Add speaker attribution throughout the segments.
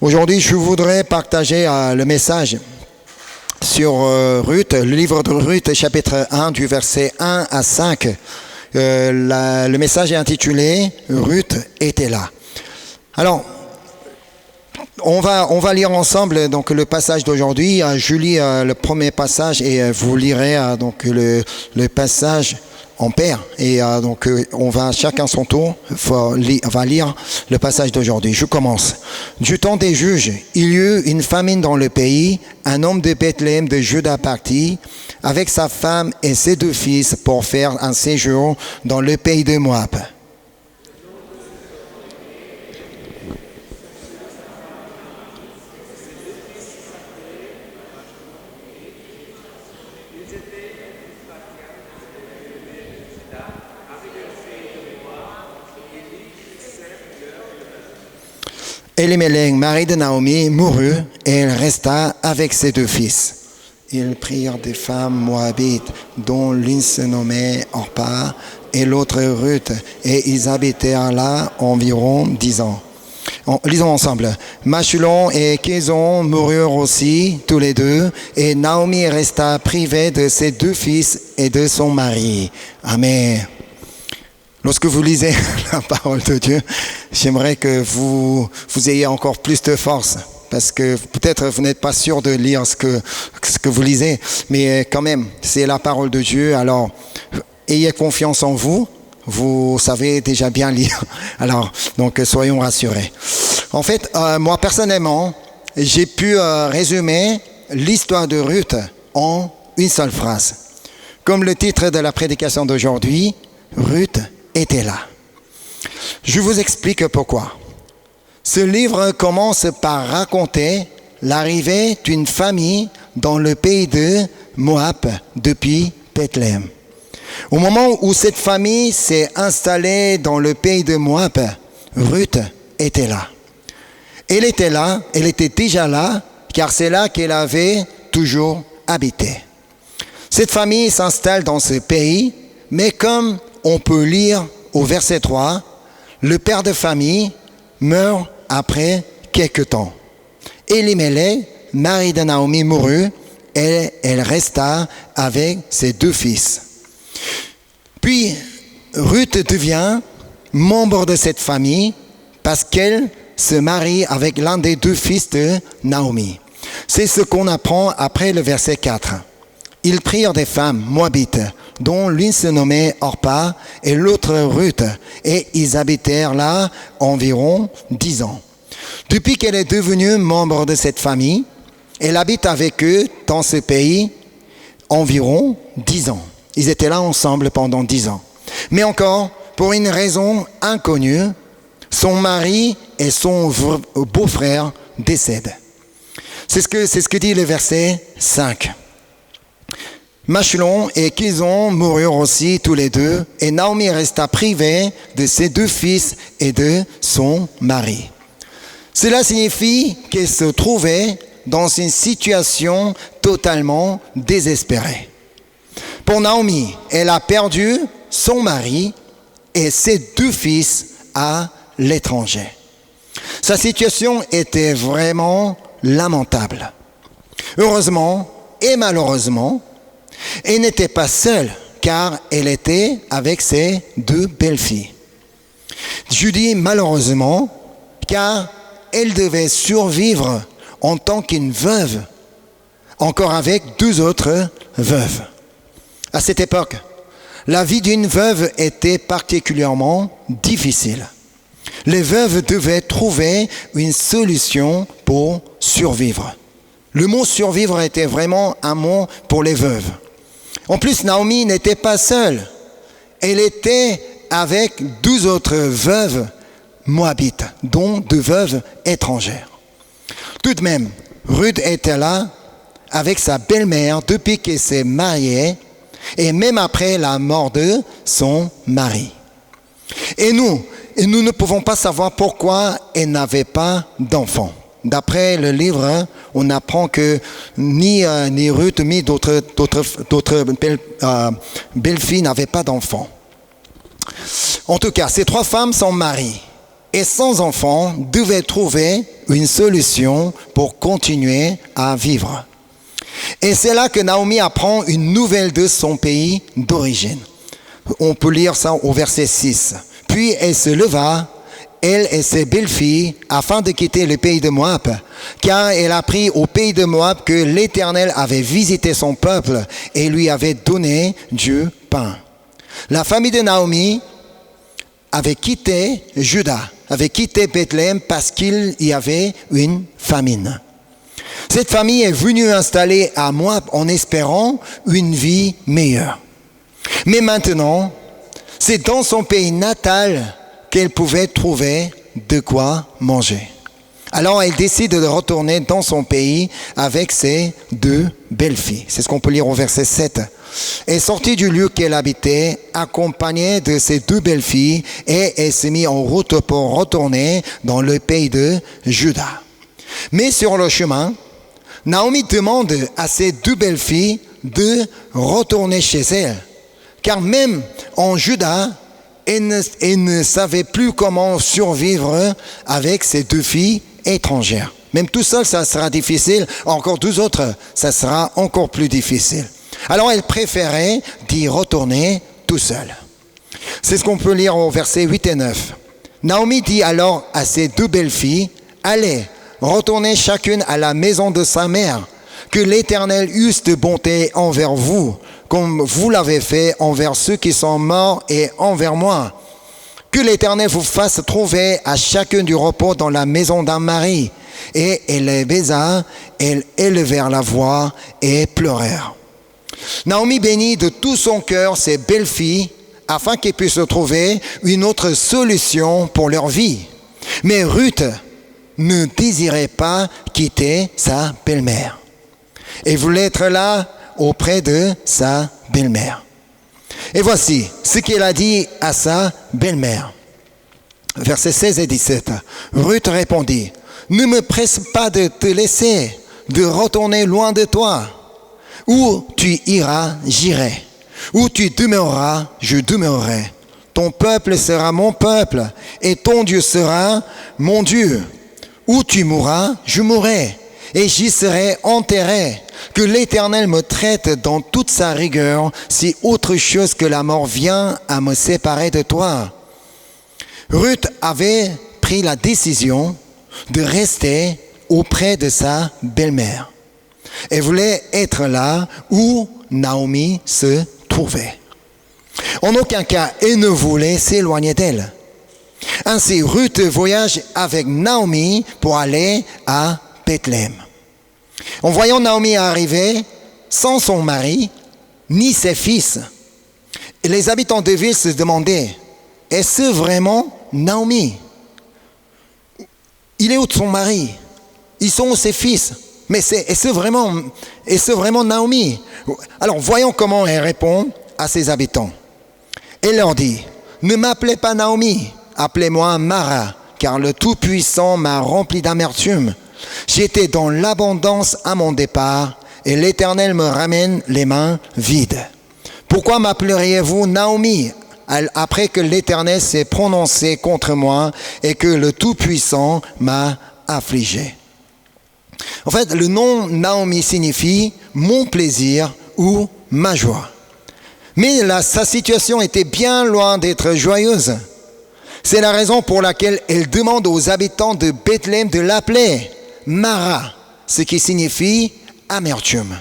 Speaker 1: Aujourd'hui, je voudrais partager le message sur Ruth, le livre de Ruth, chapitre 1, du verset 1 à 5. Le message est intitulé « Ruth était là ». Alors, on va lire ensemble donc, le passage d'aujourd'hui. Je lis le premier passage et vous lirez donc, le passage en paire. Et donc, on va chacun son tour, va lire le passage d'aujourd'hui. Je commence. Du temps des juges, il y eut une famine dans le pays. Un homme de Bethléem de Juda partit avec sa femme et ses 2 fils pour faire un séjour dans le pays de Moab. Elimelech, mari de Naomi, mourut et elle resta avec ses 2 fils. Ils prirent des femmes moabites, dont l'une se nommait Orpa et l'autre Ruth, et ils habitèrent là environ 10 ans. Lisons ensemble. Machlon et Kézon moururent aussi, tous les 2, et Naomi resta privée de ses 2 fils et de son mari. Amen. Lorsque vous lisez la parole de Dieu, j'aimerais que vous ayez encore plus de force, parce que peut-être vous n'êtes pas sûr de lire ce que vous lisez, mais quand même, c'est la parole de Dieu, alors ayez confiance en vous, vous savez déjà bien lire, alors donc soyons rassurés. En fait, moi personnellement, j'ai pu résumer l'histoire de Ruth en une seule phrase. Comme le titre de la prédication d'aujourd'hui, Ruth était là. Je vous explique pourquoi. Ce livre commence par raconter l'arrivée d'une famille dans le pays de Moab depuis Bethléem. Au moment où cette famille s'est installée dans le pays de Moab, Ruth était là. Elle était là, elle était déjà là, car c'est là qu'elle avait toujours habité. Cette famille s'installe dans ce pays, mais comme on peut lire au verset 3, le père de famille meurt après quelque temps. Elimelech, mari de Naomi, mourut et elle resta avec ses 2 fils. Puis, Ruth devient membre de cette famille parce qu'elle se marie avec l'un des 2 fils de Naomi. C'est ce qu'on apprend après le verset 4. Ils prirent des femmes moabites, dont l'une se nommait Orpa et l'autre Ruth, et ils habitèrent là environ 10 ans. Depuis qu'elle est devenue membre de cette famille, elle habite avec eux dans ce pays environ 10 ans. Ils étaient là ensemble pendant 10 ans. Mais encore, pour une raison inconnue, son mari et son beau-frère décèdent. C'est ce que dit le verset 5. Machlon et Kézon moururent aussi tous les 2, et Naomi resta privée de ses 2 fils et de son mari. Cela signifie qu'elle se trouvait dans une situation totalement désespérée. Pour Naomi, elle a perdu son mari et ses 2 fils à l'étranger. Sa situation était vraiment lamentable. Heureusement et malheureusement, elle n'était pas seule, car elle était avec ses 2 belles-filles. Je dis malheureusement, car elle devait survivre en tant qu'une veuve, encore avec 2 autres veuves. À cette époque, la vie d'une veuve était particulièrement difficile. Les veuves devaient trouver une solution pour survivre. Le mot survivre était vraiment un mot pour les veuves. En plus, Naomi n'était pas seule. Elle était avec 12 autres veuves moabites, dont 2 veuves étrangères. Tout de même, Ruth était là avec sa belle-mère depuis qu'elle s'est mariée et même après la mort de son mari. Et nous ne pouvons pas savoir pourquoi elle n'avait pas d'enfant. D'après le livre, on apprend que ni Ruth ni d'autres belles filles n'avaient pas d'enfants. En tout cas, ces 3 femmes sont mariées. et sans enfants devait trouver une solution pour continuer à vivre. Et c'est là que Naomi apprend une nouvelle de son pays d'origine. On peut lire ça au verset 6. Puis elle se leva, elle et ses belles-filles, afin de quitter le pays de Moab, car elle apprit au pays de Moab que l'Éternel avait visité son peuple et lui avait donné du pain. La famille de Naomi avait quitté Juda, avait quitté Bethléem parce qu'il y avait une famine. Cette famille est venue installer à Moab en espérant une vie meilleure. Mais maintenant, c'est dans son pays natal qu'elle pouvait trouver de quoi manger. Alors elle décide de retourner dans son pays avec ses 2 belles-filles. C'est ce qu'on peut lire au verset 7. Elle sortit du lieu qu'elle habitait, accompagnée de ses 2 belles-filles, et elle s'est mise en route pour retourner dans le pays de Juda. Mais sur le chemin, Naomi demande à ses 2 belles-filles de retourner chez elle. Car même en Juda, elle ne savait plus comment survivre avec ses 2 filles étrangères. Même tout seul, ça sera difficile. Encore 2 autres, ça sera encore plus difficile. Alors elle préférait d'y retourner tout seul. C'est ce qu'on peut lire au verset 8 et 9. Naomi dit alors à ses 2 belles-filles, « Allez, retournez chacune à la maison de sa mère, que l'Éternel use de bonté envers vous, comme vous l'avez fait envers ceux qui sont morts et envers moi. Que l'Éternel vous fasse trouver à chacun du repos dans la maison d'un mari. » Et elle les baisa, elles élevèrent la voix et pleurèrent. Naomi bénit de tout son cœur ses belles-filles afin qu'elles puissent trouver une autre solution pour leur vie. Mais Ruth ne désirait pas quitter sa belle-mère. Elle voulait être là auprès de sa belle-mère. Et voici ce qu'elle a dit à sa belle-mère. Versets 16 et 17. Ruth répondit, « Ne me presse pas de te laisser, de retourner loin de toi. Où tu iras, j'irai. Où tu demeureras, je demeurerai. Ton peuple sera mon peuple, et ton Dieu sera mon Dieu. Où tu mourras, je mourrai, et j'y serai enterré. Que l'Éternel me traite dans toute sa rigueur, si autre chose que la mort vient à me séparer de toi. » Ruth avait pris la décision de rester auprès de sa belle-mère. Elle voulait être là où Naomi se trouvait. En aucun cas, elle ne voulait s'éloigner d'elle. Ainsi, Ruth voyage avec Naomi pour aller à Bethléem. En voyant Naomi arriver sans son mari, ni ses fils, les habitants de ville se demandaient, est-ce vraiment Naomi? Il est où son mari? Ils sont où ses fils? Mais est-ce vraiment Naomi? Alors voyons comment elle répond à ses habitants. Elle leur dit, ne m'appelez pas Naomi, appelez-moi Mara, car le Tout-Puissant m'a rempli d'amertume. J'étais dans l'abondance à mon départ, et l'Éternel me ramène les mains vides. Pourquoi m'appelleriez-vous Naomi, après que l'Éternel s'est prononcé contre moi et que le Tout-Puissant m'a affligé? En fait, le nom Naomi signifie « mon plaisir » ou « ma joie ». Mais sa situation était bien loin d'être joyeuse. C'est la raison pour laquelle elle demande aux habitants de Bethléem de l'appeler Mara, ce qui signifie amertume.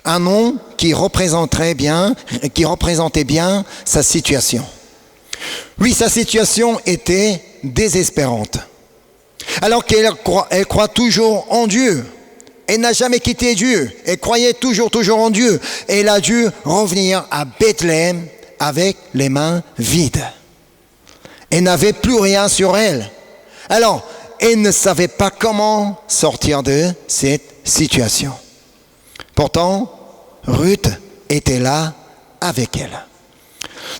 Speaker 1: Un nom qui représentait bien sa situation. Oui, sa situation était désespérante. Alors qu'elle croit toujours en Dieu. Elle n'a jamais quitté Dieu. Elle croyait toujours en Dieu. Elle a dû revenir à Bethléem avec les mains vides. Elle n'avait plus rien sur elle. Alors, elle ne savait pas comment sortir de cette situation. Pourtant, Ruth était là avec elle.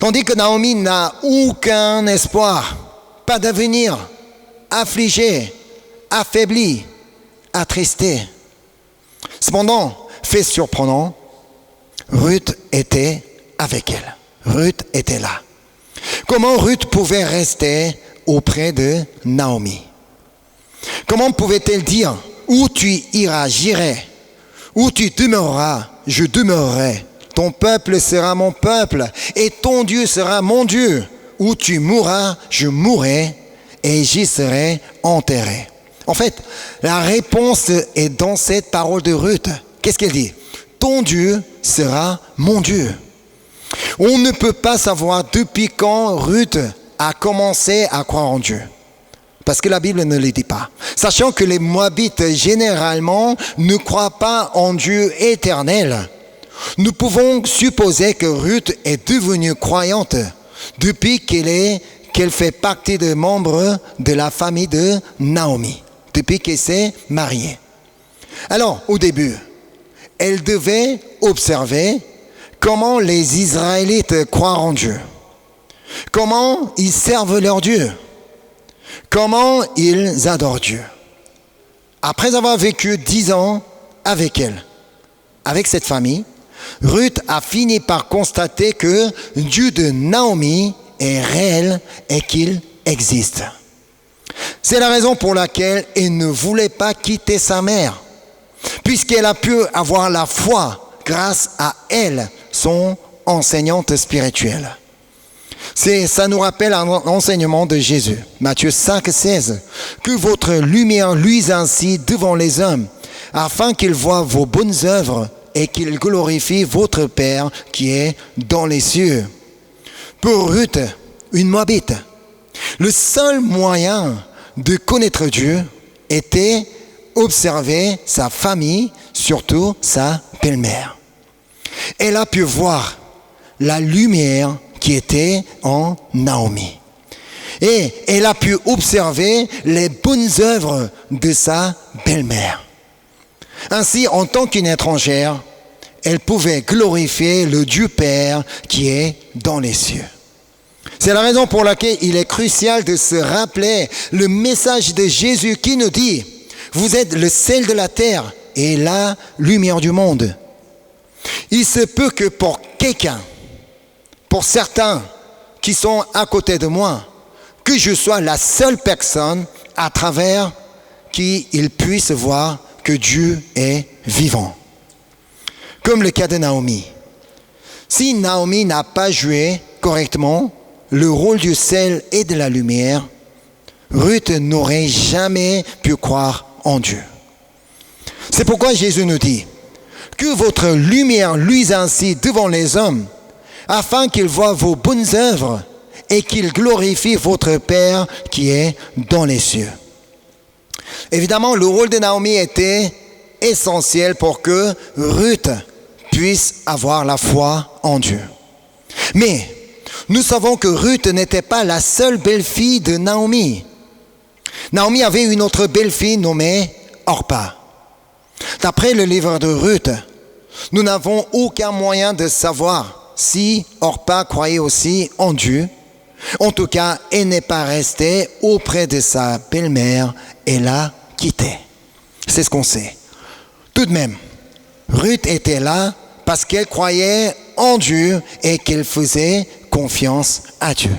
Speaker 1: Tandis que Naomi n'a aucun espoir, pas d'avenir, affligée, affaiblie, attristée. Cependant, fait surprenant, Ruth était avec elle. Ruth était là. Comment Ruth pouvait rester auprès de Naomi. Comment pouvait-elle dire « Où tu iras, j'irai. Où tu demeureras, je demeurerai. Ton peuple sera mon peuple et ton Dieu sera mon Dieu. Où tu mourras, je mourrai et j'y serai enterré. » En fait, la réponse est dans cette parole de Ruth. Qu'est-ce qu'elle dit? Ton Dieu sera mon Dieu. On ne peut pas savoir depuis quand Ruth a commencé à croire en Dieu. Parce que la Bible ne le dit pas. Sachant que les Moabites, généralement, ne croient pas en Dieu éternel, nous pouvons supposer que Ruth est devenue croyante depuis qu'elle fait partie des membres de la famille de Naomi, depuis qu'elle s'est mariée. Alors, au début, elle devait observer comment les Israélites croient en Dieu, comment ils servent leur Dieu, comment ils adorent Dieu. Après avoir vécu 10 ans avec elle, avec cette famille, Ruth a fini par constater que Dieu de Naomi est réel et qu'il existe. C'est la raison pour laquelle elle ne voulait pas quitter sa mère, puisqu'elle a pu avoir la foi grâce à elle, son enseignante spirituelle. Ça nous rappelle un enseignement de Jésus, Matthieu 5, 16, « Que votre lumière luise ainsi devant les hommes, afin qu'ils voient vos bonnes œuvres et qu'ils glorifient votre Père qui est dans les cieux. » Pour Ruth, une Moabite, le seul moyen de connaître Dieu était observer sa famille, surtout sa belle-mère. Elle a pu voir la lumière qui était en Naomi. Et elle a pu observer les bonnes œuvres de sa belle-mère. Ainsi, en tant qu'une étrangère, elle pouvait glorifier le Dieu Père qui est dans les cieux. C'est la raison pour laquelle il est crucial de se rappeler le message de Jésus qui nous dit « Vous êtes le sel de la terre et la lumière du monde. » Il se peut que pour quelqu'un, pour certains qui sont à côté de moi, que je sois la seule personne à travers qui ils puissent voir que Dieu est vivant. Comme le cas de Naomi. Si Naomi n'a pas joué correctement le rôle du sel et de la lumière, Ruth n'aurait jamais pu croire en Dieu. C'est pourquoi Jésus nous dit que votre lumière luise ainsi devant les hommes, afin qu'ils voient vos bonnes œuvres et qu'ils glorifient votre Père qui est dans les cieux. Évidemment, le rôle de Naomi était essentiel pour que Ruth puisse avoir la foi en Dieu. Mais nous savons que Ruth n'était pas la seule belle-fille de Naomi. Naomi avait une autre belle-fille nommée Orpa. D'après le livre de Ruth, nous n'avons aucun moyen de savoir si Orpa croyait aussi en Dieu. En tout cas, elle n'est pas restée auprès de sa belle-mère et l'a quittée. C'est ce qu'on sait. Tout de même, Ruth était là parce qu'elle croyait en Dieu et qu'elle faisait confiance à Dieu.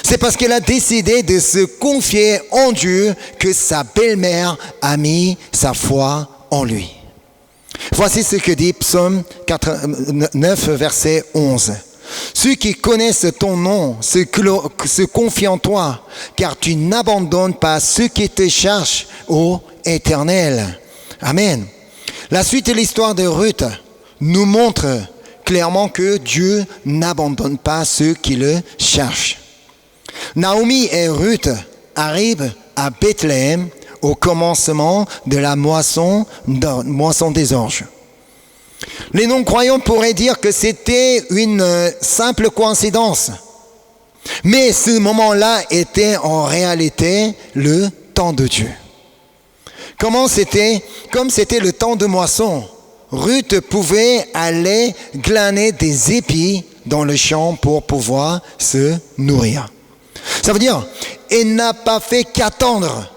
Speaker 1: C'est parce qu'elle a décidé de se confier en Dieu que sa belle-mère a mis sa foi en lui. Voici ce que dit Psaume 9, verset 11. « Ceux qui connaissent ton nom se confient en toi, car tu n'abandonnes pas ceux qui te cherchent, ô Éternel. » Amen. La suite de l'histoire de Ruth nous montre clairement que Dieu n'abandonne pas ceux qui le cherchent. Naomi et Ruth arrivent à Bethléem au commencement de la moisson des orges. Les non-croyants pourraient dire que c'était une simple coïncidence. Mais ce moment-là était en réalité le temps de Dieu. Comme c'était le temps de moisson, Ruth pouvait aller glaner des épis dans le champ pour pouvoir se nourrir. Ça veut dire, elle n'a pas fait qu'attendre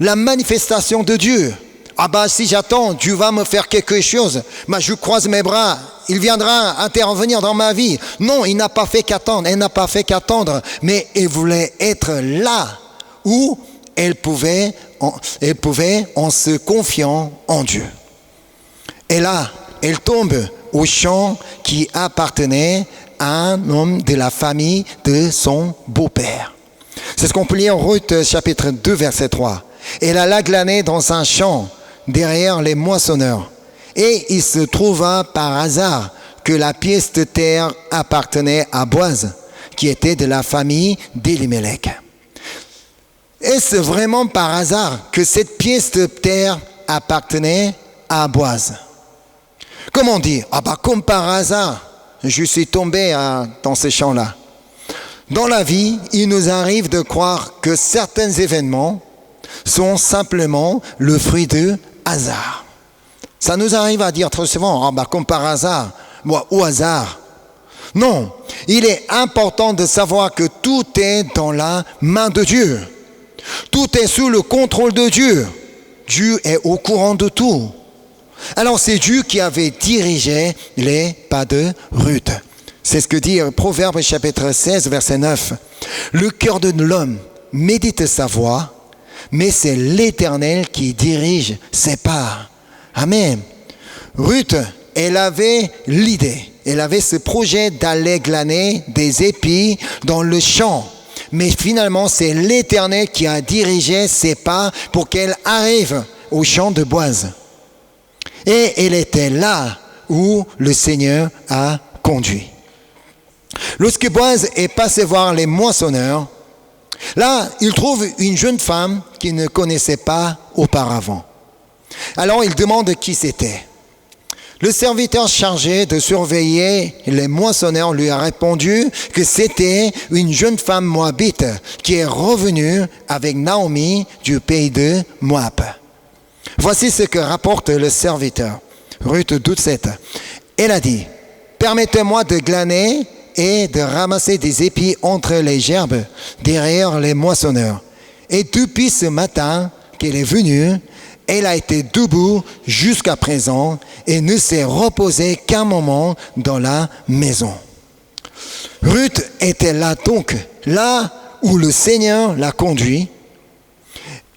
Speaker 1: la manifestation de Dieu. Ah bah si j'attends, Dieu va me faire quelque chose. Bah, je croise mes bras il viendra intervenir dans ma vie. Non, il n'a pas fait qu'attendre, elle n'a pas fait qu'attendre, mais elle voulait être là où elle pouvait en se confiant en Dieu. Et là, elle tombe au champ qui appartenait à un homme de la famille de son beau-père. C'est ce qu'on peut lire en Ruth chapitre 2 verset 3. Elle alla glaner dans un champ derrière les moissonneurs. Et il se trouva par hasard que la pièce de terre appartenait à Boaz, qui était de la famille d'Elimelech. Est-ce vraiment par hasard que cette pièce de terre appartenait à Boaz? Comment dire? Comme par hasard, je suis tombé dans ces champs-là. Dans la vie, il nous arrive de croire que certains événements sont simplement le fruit de hasard. Ça nous arrive à dire trop souvent, comme par hasard, au hasard. Non, il est important de savoir que tout est dans la main de Dieu. Tout est sous le contrôle de Dieu. Dieu est au courant de tout. Alors c'est Dieu qui avait dirigé les pas de Ruth. C'est ce que dit Proverbe chapitre 16 verset 9. Le cœur de l'homme médite sa voie, mais c'est l'Éternel qui dirige ses pas. Amen. Ruth, elle avait l'idée, elle avait ce projet d'aller glaner des épis dans le champ. Mais finalement, c'est l'Éternel qui a dirigé ses pas pour qu'elle arrive au champ de Boaz. Et elle était là où le Seigneur a conduit. Lorsque Boaz est passé voir les moissonneurs, là, il trouve une jeune femme qu'il ne connaissait pas auparavant. Alors, il demande qui c'était. Le serviteur chargé de surveiller les moissonneurs lui a répondu que c'était une jeune femme moabite qui est revenue avec Naomi du pays de Moab. Voici ce que rapporte le serviteur. Ruth 12:7. Elle a dit, « Permettez-moi de glaner et de ramasser des épis entre les gerbes derrière les moissonneurs. Et depuis ce matin qu'elle est venue, elle a été debout jusqu'à présent et ne s'est reposée qu'un moment dans la maison. » Ruth était là donc, là où le Seigneur l'a conduit.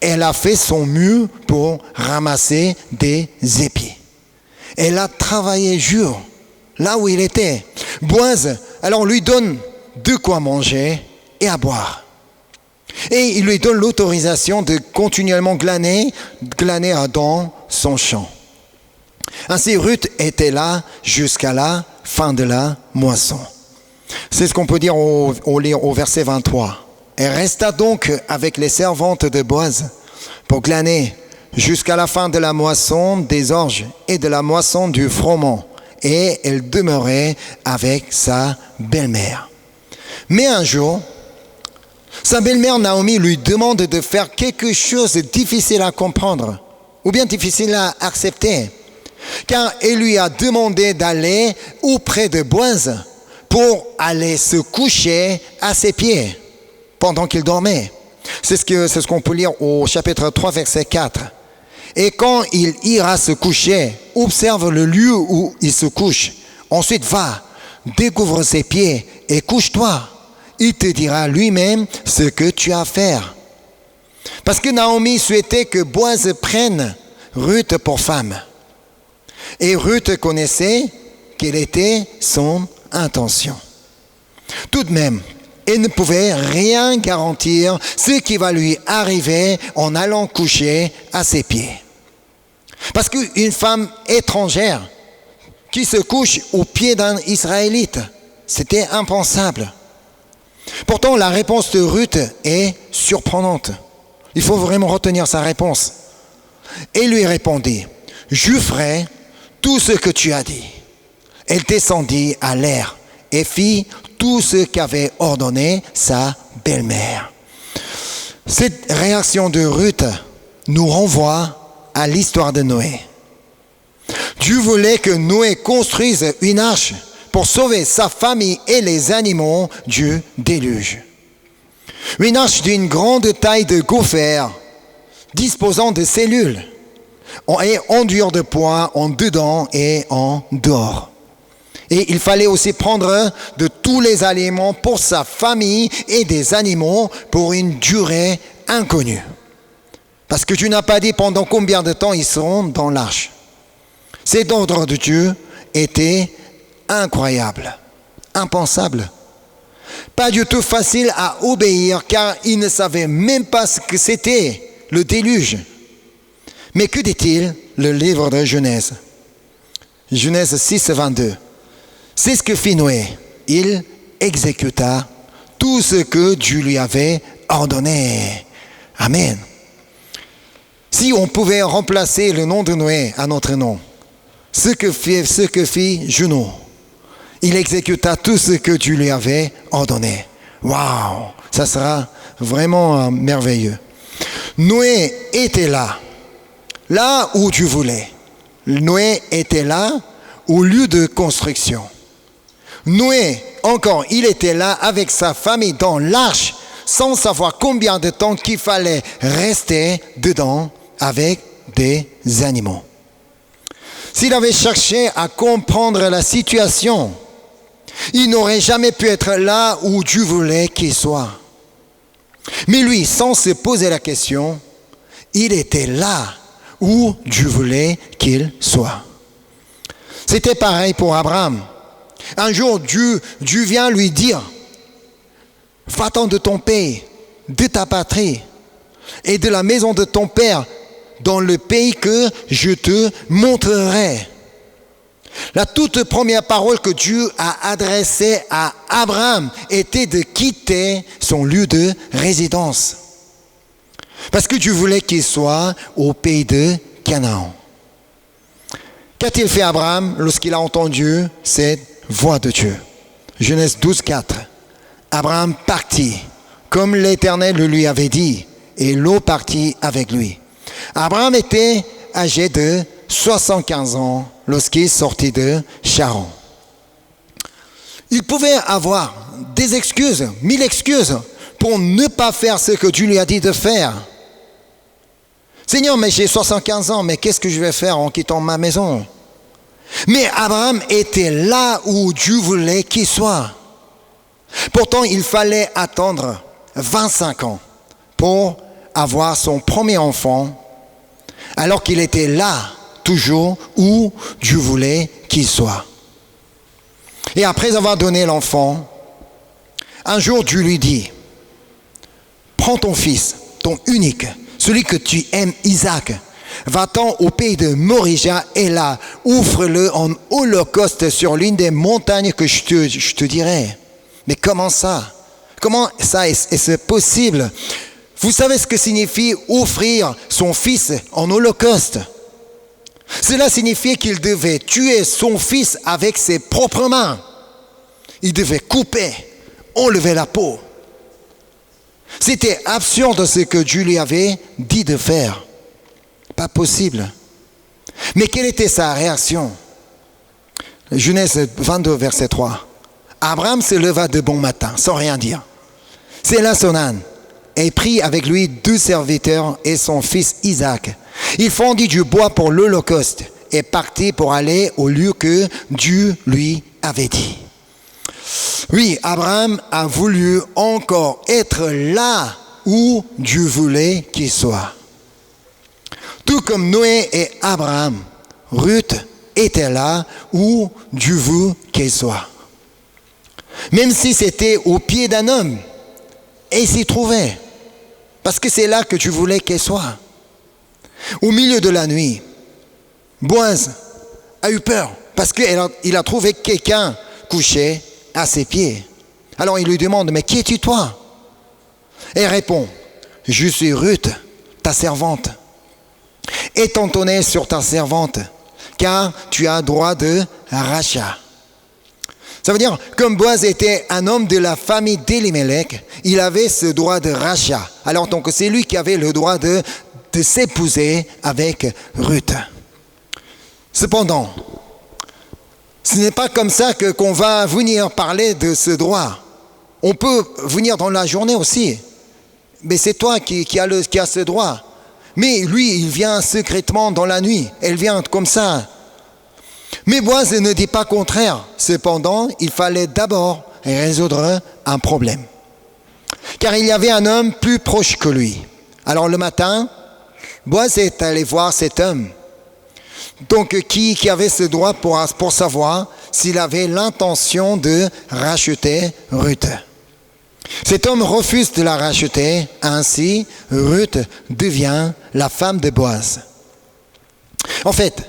Speaker 1: Elle a fait son mieux pour ramasser des épis. Elle a travaillé dur, là où il était. Boaz, alors lui donne de quoi manger et à boire. Et il lui donne l'autorisation de continuellement glaner dans son champ. Ainsi, Ruth était là jusqu'à la fin de la moisson. C'est ce qu'on peut dire au verset 23. Elle resta donc avec les servantes de Boaz pour glaner jusqu'à la fin de la moisson des orges et de la moisson du froment. Et elle demeurait avec sa belle-mère. Mais un jour, sa belle-mère Naomi lui demande de faire quelque chose de difficile à comprendre ou bien difficile à accepter. Car elle lui a demandé d'aller auprès de Boaz pour aller se coucher à ses pieds pendant qu'il dormait. C'est ce qu'on peut lire au chapitre 3, verset 4. Et quand il ira se coucher, observe le lieu où il se couche. Ensuite, va, découvre ses pieds et couche-toi. Il te dira lui-même ce que tu as à faire. Parce que Naomi souhaitait que Boaz prenne Ruth pour femme. Et Ruth connaissait quelle était son intention. Tout de même, elle ne pouvait rien garantir ce qui va lui arriver en allant coucher à ses pieds. Parce qu'une femme étrangère qui se couche aux pieds d'un Israélite, c'était impensable. Pourtant, la réponse de Ruth est surprenante. Il faut vraiment retenir sa réponse. Elle lui répondit, « Je ferai tout ce que tu as dit. » Elle descendit à l'air et fit tout ce qu'avait ordonné sa belle-mère. Cette réaction de Ruth nous renvoie à l'histoire de Noé. Dieu voulait que Noé construise une arche pour sauver sa famille et les animaux du déluge. Une arche d'une grande taille de gopher, disposant de cellules et enduire de poids en dedans et en dehors. Et il fallait aussi prendre de tous les aliments pour sa famille et des animaux pour une durée inconnue. Parce que tu n'as pas dit pendant combien de temps ils seront dans l'arche. Cet ordre de Dieu était incroyable, impensable. Pas du tout facile à obéir car il ne savait même pas ce que c'était le déluge. Mais que dit-il le livre de Genèse? Genèse 6, 22. C'est ce que fit Noé. Il exécuta tout ce que Dieu lui avait ordonné. Amen. Si on pouvait remplacer le nom de Noé à notre nom, ce que fit Juno, il exécuta tout ce que Dieu lui avait ordonné. Waouh, ça sera vraiment merveilleux. Noé était là où Dieu voulait. Noé était là au lieu de construction. Noé, encore, il était là avec sa famille dans l'arche, sans savoir combien de temps qu'il fallait rester dedans avec des animaux. S'il avait cherché à comprendre la situation, il n'aurait jamais pu être là où Dieu voulait qu'il soit. Mais lui, sans se poser la question, il était là où Dieu voulait qu'il soit. C'était pareil pour Abraham. Un jour, Dieu vient lui dire, « Va-t'en de ton pays, de ta patrie et de la maison de ton père dans le pays que je te montrerai. » La toute première parole que Dieu a adressée à Abraham était de quitter son lieu de résidence. Parce que Dieu voulait qu'il soit au pays de Canaan. Qu'a-t-il fait Abraham lorsqu'il a entendu cette voix de Dieu? Genèse 12, 4. Abraham partit, comme l'Éternel le lui avait dit, et Lot partit avec lui. Abraham était âgé de 75 ans lorsqu'il sortit de Charan. Il pouvait avoir des excuses, 1000 excuses, pour ne pas faire ce que Dieu lui a dit de faire. Seigneur, mais j'ai 75 ans, mais qu'est-ce que je vais faire en quittant ma maison? Mais Abraham était là où Dieu voulait qu'il soit. Pourtant, il fallait attendre 25 ans pour avoir son premier enfant, alors qu'il était là, toujours où Dieu voulait qu'il soit. Et après avoir donné l'enfant, un jour Dieu lui dit, « Prends ton fils, ton unique, celui que tu aimes, Isaac, va-t'en au pays de Morija et là, offre-le en holocauste sur l'une des montagnes que je te dirai. » Mais comment ça? Comment ça est-ce possible? Vous savez ce que signifie offrir son fils en holocauste? Cela signifiait qu'il devait tuer son fils avec ses propres mains. Il devait couper, enlever la peau. C'était absurde ce que Dieu lui avait dit de faire. Pas possible. Mais quelle était sa réaction? Genèse 22, verset 3. Abraham se leva de bon matin, sans rien dire. Sella son âne et prit avec lui 2 serviteurs et son fils Isaac. Il fendit du bois pour l'holocauste et partit pour aller au lieu que Dieu lui avait dit. Oui, Abraham a voulu encore être là où Dieu voulait qu'il soit. Tout comme Noé et Abraham, Ruth était là où Dieu veut qu'elle soit. Même si c'était au pied d'un homme, elle s'y trouvait. Parce que c'est là que Dieu voulait qu'elle soit. Au milieu de la nuit, Boaz a eu peur parce qu'il a trouvé quelqu'un couché à ses pieds. Alors il lui demande, mais qui es-tu toi? Elle répond, je suis Ruth, ta servante. Étant-donné sur ta servante, car tu as droit de rachat. Ça veut dire, comme Boaz était un homme de la famille d'Elimelech, il avait ce droit de rachat. Alors donc c'est lui qui avait le droit de s'épouser avec Ruth. Cependant, ce n'est pas comme ça qu'on va venir parler de ce droit. On peut venir dans la journée aussi. Mais c'est toi qui as ce droit. Mais lui, il vient secrètement dans la nuit. Elle vient comme ça. Mais Boaz ne dit pas contraire. Cependant, il fallait d'abord résoudre un problème. Car il y avait un homme plus proche que lui. Alors le matin, Boaz est allé voir cet homme. Donc qui avait ce droit pour savoir s'il avait l'intention de racheter Ruth. Cet homme refuse de la racheter, ainsi Ruth devient la femme de Boaz. En fait,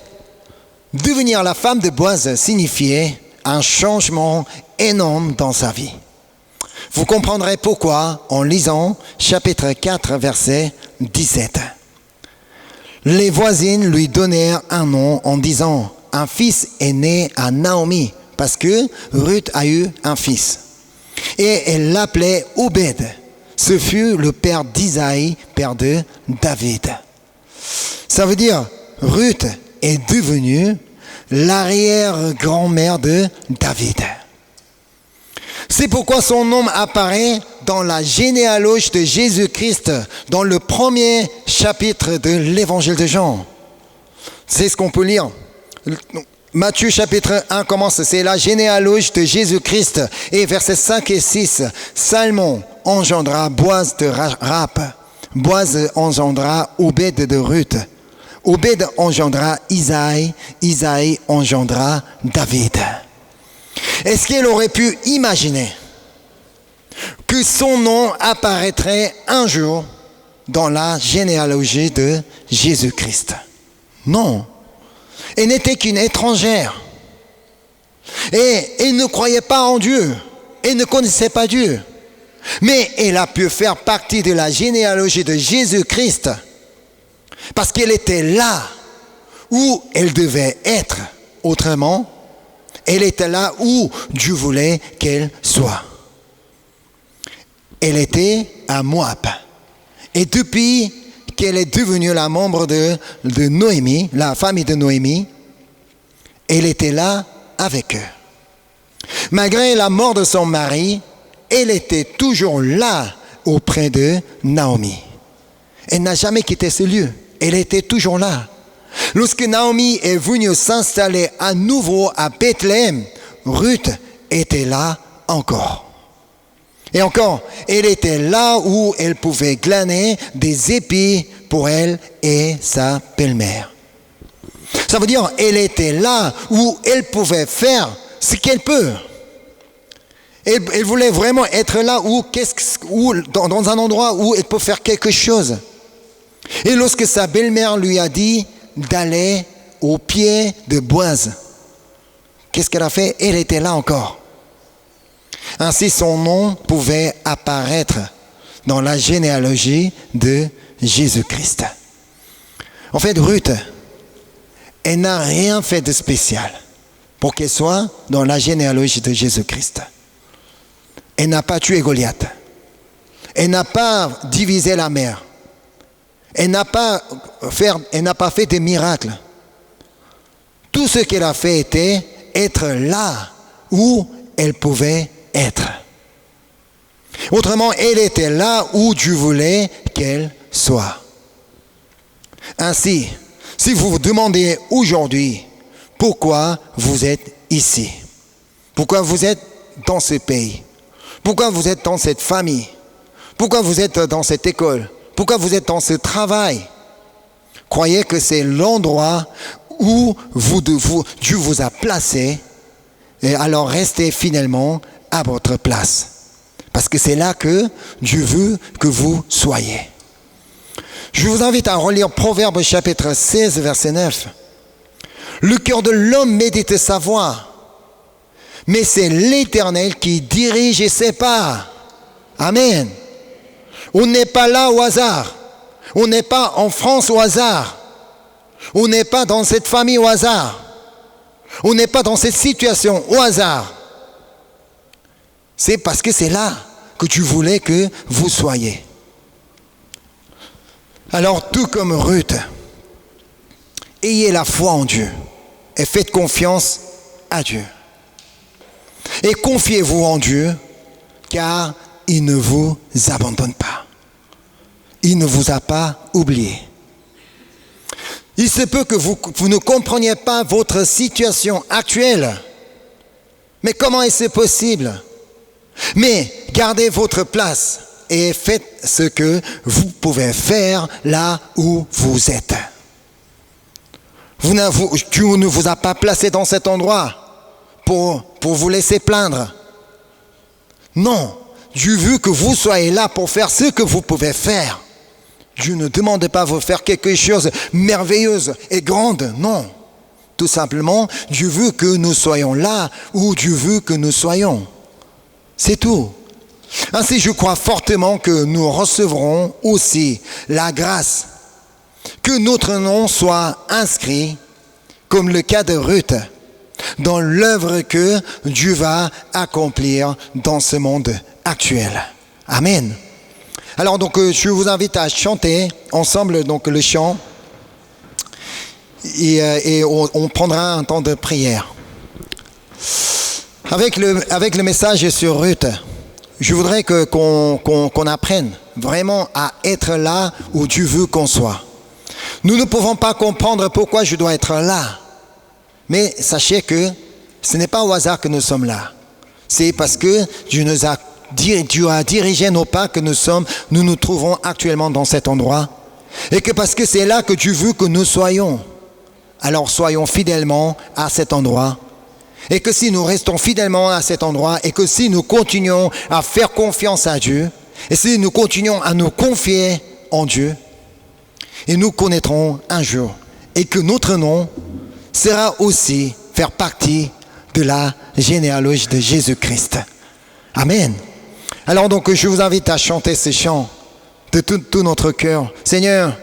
Speaker 1: devenir la femme de Boaz signifiait un changement énorme dans sa vie. Vous comprendrez pourquoi en lisant chapitre 4, verset 17. Les voisines lui donnèrent un nom en disant « Un fils est né à Naomi » parce que Ruth a eu un fils. Et elle l'appelait Obed. Ce fut le père d'Isaïe, père de David. Ça veut dire Ruth est devenue l'arrière-grand-mère de David. C'est pourquoi son nom apparaît dans la généalogie de Jésus-Christ, dans le premier chapitre de l'évangile de Jean. C'est ce qu'on peut lire. Matthieu chapitre 1 commence, c'est la généalogie de Jésus-Christ. Et versets 5 et 6, Salmon engendra Boaz de Rap. Boaz engendra Obed de Ruth. Obed engendra Isaïe. Isaïe engendra David. Est-ce qu'elle aurait pu imaginer que son nom apparaîtrait un jour dans la généalogie de Jésus-Christ? Non. Elle n'était qu'une étrangère. Et elle ne croyait pas en Dieu. Elle ne connaissait pas Dieu. Mais elle a pu faire partie de la généalogie de Jésus-Christ parce qu'elle était là où elle devait être. Autrement, elle était là où Dieu voulait qu'elle soit. Elle était à Moab. Et depuis qu'elle est devenue la membre de Noémie, la famille de Noémie, elle était là avec eux. Malgré la mort de son mari, elle était toujours là auprès de Naomi. Elle n'a jamais quitté ce lieu. Elle était toujours là. Lorsque Naomi est venue s'installer à nouveau à Bethléem, Ruth était là encore. Et encore, elle était là où elle pouvait glaner des épis pour elle et sa belle-mère. Ça veut dire elle était là où elle pouvait faire ce qu'elle peut. Elle voulait vraiment être là où dans un endroit où elle peut faire quelque chose. Et lorsque sa belle-mère lui a dit d'aller au pied de Boaz, qu'est-ce qu'elle a fait? Elle était là encore. Ainsi, son nom pouvait apparaître dans la généalogie de Jésus-Christ. En fait, Ruth, elle n'a rien fait de spécial pour qu'elle soit dans la généalogie de Jésus-Christ. Elle n'a pas tué Goliath. Elle n'a pas divisé la mer. Elle n'a pas fait de miracles. Tout ce qu'elle a fait était être là où elle pouvait être. Autrement, elle était là où Dieu voulait qu'elle soit. Ainsi, si vous vous demandez aujourd'hui pourquoi vous êtes ici, pourquoi vous êtes dans ce pays, pourquoi vous êtes dans cette famille, pourquoi vous êtes dans cette école, pourquoi vous êtes dans ce travail, croyez que c'est l'endroit où Dieu vous a placé, et alors restez finalement à votre place. Parce que c'est là que Dieu veut que vous soyez. Je vous invite à relire Proverbes chapitre 16, verset 9. Le cœur de l'homme médite sa voie, mais c'est l'Éternel qui dirige ses pas. Amen. On n'est pas là au hasard. On n'est pas en France au hasard. On n'est pas dans cette famille au hasard. On n'est pas dans cette situation au hasard. C'est parce que c'est là que tu voulais que vous soyez. Alors, tout comme Ruth, ayez la foi en Dieu et faites confiance à Dieu. Et confiez-vous en Dieu, car il ne vous abandonne pas. Il ne vous a pas oublié. Il se peut que vous ne compreniez pas votre situation actuelle. Mais comment est-ce possible? Mais gardez votre place et faites ce que vous pouvez faire là où vous êtes. Dieu ne vous a pas placé dans cet endroit pour vous laisser plaindre. Non, Dieu veut que vous soyez là pour faire ce que vous pouvez faire. Dieu ne demande pas de vous faire quelque chose de merveilleuse et grande, non. Tout simplement, Dieu veut que nous soyons là où Dieu veut que nous soyons. C'est tout. Ainsi, je crois fortement que nous recevrons aussi la grâce, que notre nom soit inscrit, comme le cas de Ruth, dans l'œuvre que Dieu va accomplir dans ce monde actuel. Amen. Alors donc, je vous invite à chanter ensemble donc le chant et on prendra un temps de prière. Avec le message sur Ruth, je voudrais qu'on apprenne vraiment à être là où Dieu veut qu'on soit. Nous ne pouvons pas comprendre pourquoi je dois être là. Mais sachez que ce n'est pas au hasard que nous sommes là. C'est parce que Dieu a dirigé nos pas que nous nous trouvons actuellement dans cet endroit. Et que parce que c'est là que Dieu veut que nous soyons. Alors soyons fidèlement à cet endroit. Et que si nous restons fidèlement à cet endroit et que si nous continuons à faire confiance à Dieu et si nous continuons à nous confier en Dieu, et nous connaîtrons un jour et que notre nom sera aussi faire partie de la généalogie de Jésus-Christ. Amen. Alors donc je vous invite à chanter ces chants de tout notre cœur. Seigneur,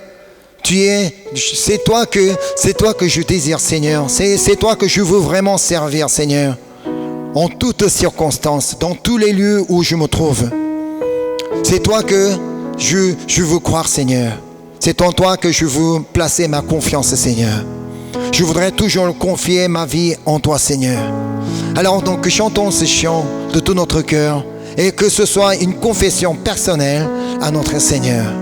Speaker 1: c'est toi que je désire, Seigneur. C'est toi que je veux vraiment servir, Seigneur. En toutes circonstances, dans tous les lieux où je me trouve. C'est toi que je veux croire, Seigneur. C'est en toi que je veux placer ma confiance, Seigneur. Je voudrais toujours confier ma vie en toi, Seigneur. Alors donc chantons ces chants de tout notre cœur et que ce soit une confession personnelle à notre Seigneur.